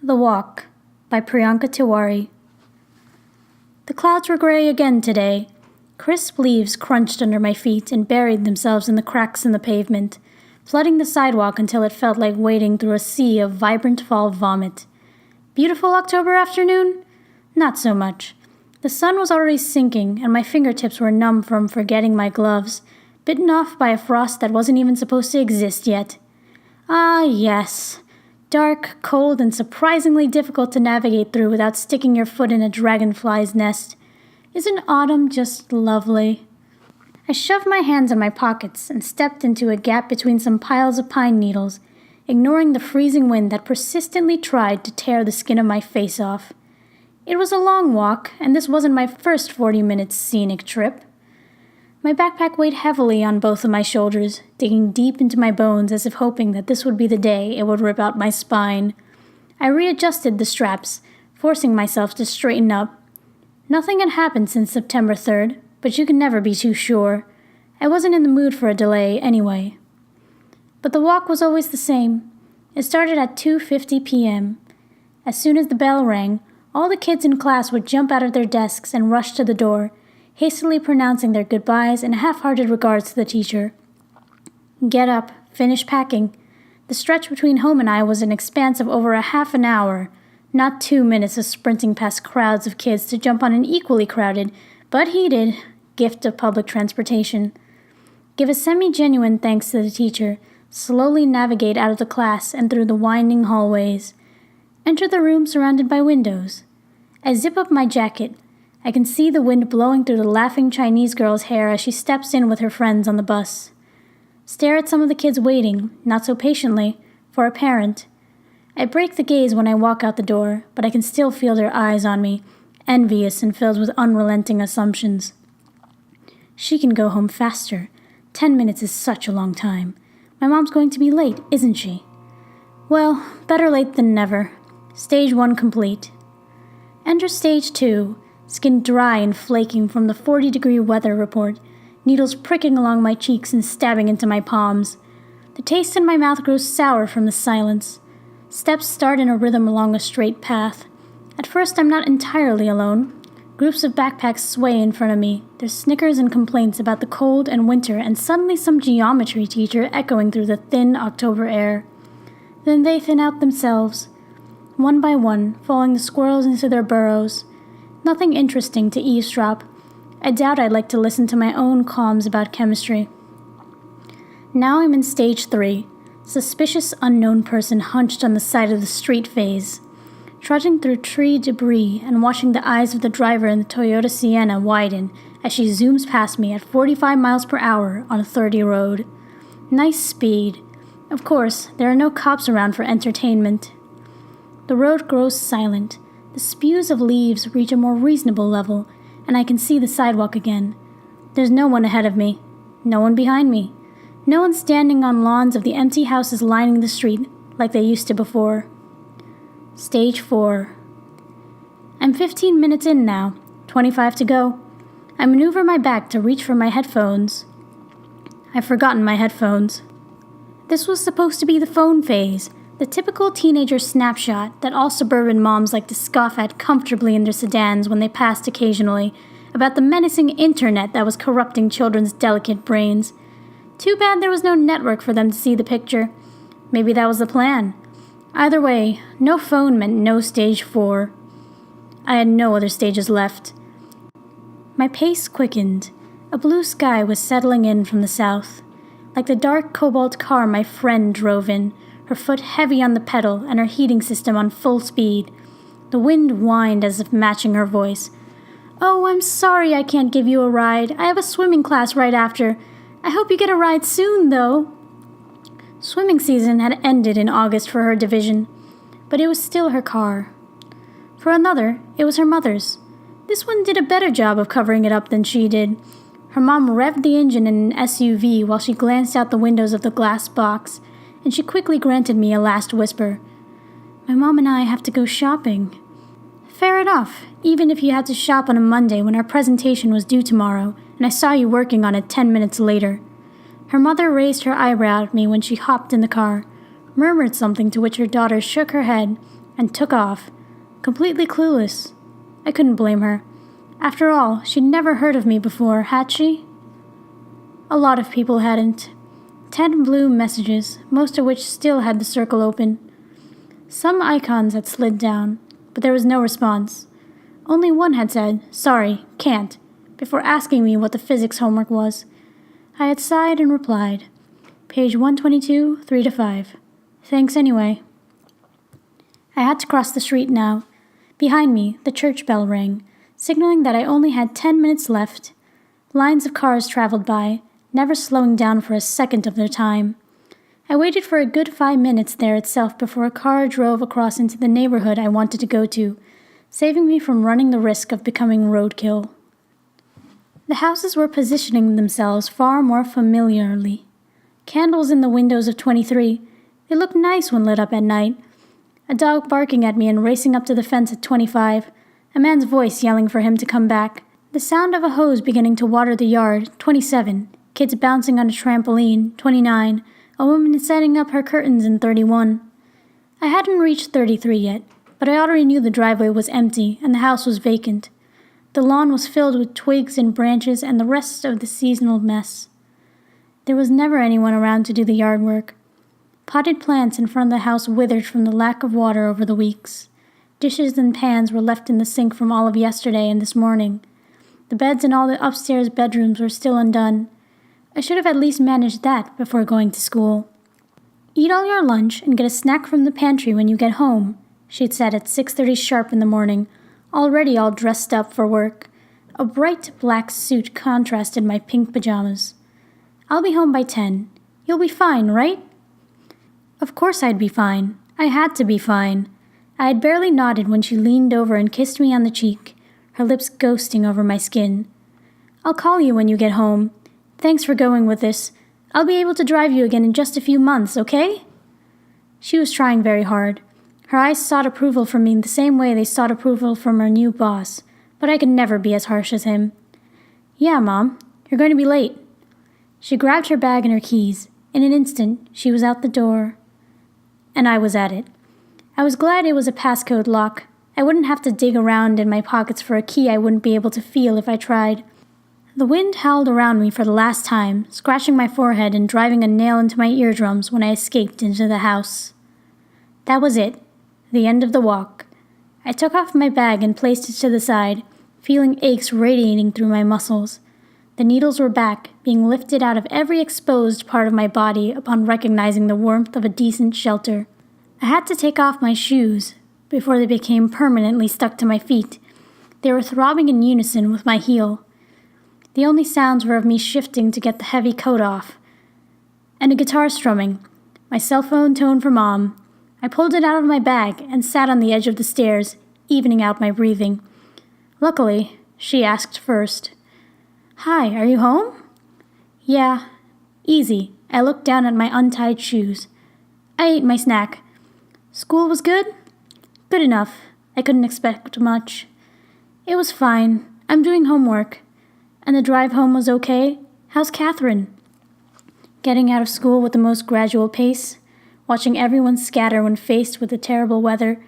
The Walk by Priyanka Tiwari. The clouds were gray again today. Crisp leaves crunched under my feet and buried themselves in the cracks in the pavement, flooding the sidewalk until it felt like wading through a sea of vibrant fall vomit. Beautiful October afternoon? Not so much. The sun was already sinking, and my fingertips were numb from forgetting my gloves, bitten off by a frost that wasn't even supposed to exist yet. Ah, yes. Dark, cold, and surprisingly difficult to navigate through without sticking your foot in a dragonfly's nest. Isn't autumn just lovely? I shoved my hands in my pockets and stepped into a gap between some piles of pine needles, ignoring the freezing wind that persistently tried to tear the skin of my face off. It was a long walk, and this wasn't my first 40-minute scenic trip. My backpack weighed heavily on both of my shoulders, digging deep into my bones as if hoping that this would be the day it would rip out my spine. I readjusted the straps, forcing myself to straighten up. Nothing had happened since September 3rd, but you can never be too sure. I wasn't in the mood for a delay anyway. But the walk was always the same. It started at 2:50 p.m. As soon as the bell rang, all the kids in class would jump out of their desks and rush to the door, hastily pronouncing their goodbyes and half-hearted regards to the teacher. Get up, finish packing. The stretch between home and I was an expanse of over a half an hour, not 2 minutes of sprinting past crowds of kids to jump on an equally crowded, but heated, gift of public transportation. Give a semi-genuine thanks to the teacher, slowly navigate out of the class and through the winding hallways. Enter the room surrounded by windows. I zip up my jacket. I can see the wind blowing through the laughing Chinese girl's hair as she steps in with her friends on the bus. Stare at some of the kids waiting, not so patiently, for a parent. I break the gaze when I walk out the door, but I can still feel their eyes on me, envious and filled with unrelenting assumptions. She can go home faster. 10 minutes is such a long time. My mom's going to be late, isn't she? Well, better late than never. Stage 1 complete. Enter Stage 2. Skin dry and flaking from the 40-degree weather report, needles pricking along my cheeks and stabbing into my palms. The taste in my mouth grows sour from the silence. Steps start in a rhythm along a straight path. At first, I'm not entirely alone. Groups of backpacks sway in front of me, their snickers and complaints about the cold and winter, and suddenly some geometry teacher echoing through the thin October air. Then they thin out themselves, one by one, following the squirrels into their burrows. Nothing interesting to eavesdrop. I doubt I'd like to listen to my own qualms about chemistry. Now I'm in Stage 3, suspicious unknown person hunched on the side of the street phase, trudging through tree debris and watching the eyes of the driver in the Toyota Sienna widen as she zooms past me at 45 miles per hour on a 30 road. Nice speed. Of course, there are no cops around for entertainment. The road grows silent. The spews of leaves reach a more reasonable level, and I can see the sidewalk again. There's no one ahead of me, no one behind me, no one standing on lawns of the empty houses lining the street like they used to before. Stage 4. I'm 15 minutes in now, 25 to go. I maneuver my back to reach for my headphones. I've forgotten my headphones. This was supposed to be the phone phase, the typical teenager snapshot that all suburban moms like to scoff at comfortably in their sedans when they passed occasionally, about the menacing internet that was corrupting children's delicate brains. Too bad there was no network for them to see the picture. Maybe that was the plan. Either way, no phone meant no Stage 4. I had no other stages left. My pace quickened. A blue sky was settling in from the south, like the dark cobalt car my friend drove in, her foot heavy on the pedal and her heating system on full speed. The wind whined as if matching her voice. "Oh, I'm sorry I can't give you a ride. I have a swimming class right after. I hope you get a ride soon, though." Swimming season had ended in August for her division, but it was still her car. For another, it was her mother's. This one did a better job of covering it up than she did. Her mom revved the engine in an SUV while she glanced out the windows of the glass box, and she quickly granted me a last whisper. "My mom and I have to go shopping." "Fair enough, even if you had to shop on a Monday when our presentation was due tomorrow, and I saw you working on it 10 minutes later." Her mother raised her eyebrow at me when she hopped in the car, murmured something to which her daughter shook her head, and took off, completely clueless. I couldn't blame her. After all, she'd never heard of me before, had she? A lot of people hadn't. 10 blue messages, most of which still had the circle open. Some icons had slid down, but there was no response. Only one had said, "Sorry, can't," before asking me what the physics homework was. I had sighed and replied, "Page 122, 3 to 5. Thanks anyway." I had to cross the street now. Behind me, the church bell rang, signaling that I only had 10 minutes left. Lines of cars traveled by, never slowing down for a second of their time. I waited for a good 5 minutes there itself before a car drove across into the neighborhood I wanted to go to, saving me from running the risk of becoming roadkill. The houses were positioning themselves far more familiarly. Candles in the windows of 23. They looked nice when lit up at night. A dog barking at me and racing up to the fence at 25. A man's voice yelling for him to come back. The sound of a hose beginning to water the yard, 27. Kids bouncing on a trampoline, 29. A woman setting up her curtains in 31. I hadn't reached 33 yet, but I already knew the driveway was empty and the house was vacant. The lawn was filled with twigs and branches and the rest of the seasonal mess. There was never anyone around to do the yard work. Potted plants in front of the house withered from the lack of water over the weeks. Dishes and pans were left in the sink from all of yesterday and this morning. The beds in all the upstairs bedrooms were still undone. I should have at least managed that before going to school. "Eat all your lunch and get a snack from the pantry when you get home," she'd said at 6:30 sharp in the morning, already all dressed up for work. A bright black suit contrasted my pink pajamas. "I'll be home by 10. You'll be fine, right?" Of course I'd be fine. I had to be fine. I had barely nodded when she leaned over and kissed me on the cheek, her lips ghosting over my skin. "I'll call you when you get home. Thanks for going with this. I'll be able to drive you again in just a few months, okay?" She was trying very hard. Her eyes sought approval from me in the same way they sought approval from her new boss, but I could never be as harsh as him. "Yeah, Mom, you're going to be late." She grabbed her bag and her keys. In an instant, she was out the door. And I was at it. I was glad it was a passcode lock. I wouldn't have to dig around in my pockets for a key I wouldn't be able to feel if I tried. The wind howled around me for the last time, scratching my forehead and driving a nail into my eardrums when I escaped into the house. That was it, the end of the walk. I took off my bag and placed it to the side, feeling aches radiating through my muscles. The needles were back, being lifted out of every exposed part of my body upon recognizing the warmth of a decent shelter. I had to take off my shoes before they became permanently stuck to my feet. They were throbbing in unison with my heel. The only sounds were of me shifting to get the heavy coat off, and a guitar strumming. My cell phone toned for Mom. I pulled it out of my bag and sat on the edge of the stairs, evening out my breathing. Luckily, she asked first. "Hi, are you home?" "Yeah." Easy. I looked down at my untied shoes. I ate my snack. "School was good?" "Good enough. I couldn't expect much." "It was fine. I'm doing homework." "And the drive home was okay? How's Catherine?" Getting out of school with the most gradual pace, watching everyone scatter when faced with the terrible weather,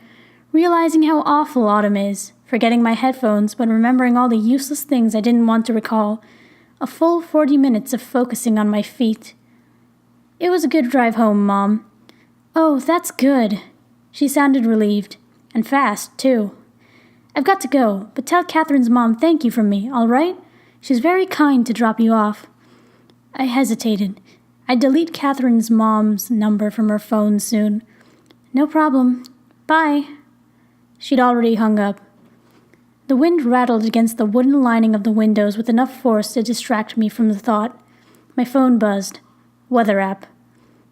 realizing how awful autumn is, forgetting my headphones but remembering all the useless things I didn't want to recall, a full 40 minutes of focusing on my feet. "It was a good drive home, Mom." "Oh, that's good." She sounded relieved, and fast, too. "I've got to go, but tell Catherine's mom thank you from me, all right? She's very kind to drop you off." I hesitated. I'd delete Catherine's mom's number from her phone soon. "No problem. Bye." She'd already hung up. The wind rattled against the wooden lining of the windows with enough force to distract me from the thought. My phone buzzed. Weather app.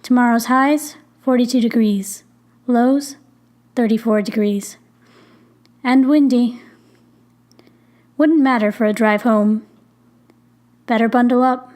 Tomorrow's highs, 42 degrees. Lows, 34 degrees. And windy. Wouldn't matter for a drive home. Better bundle up.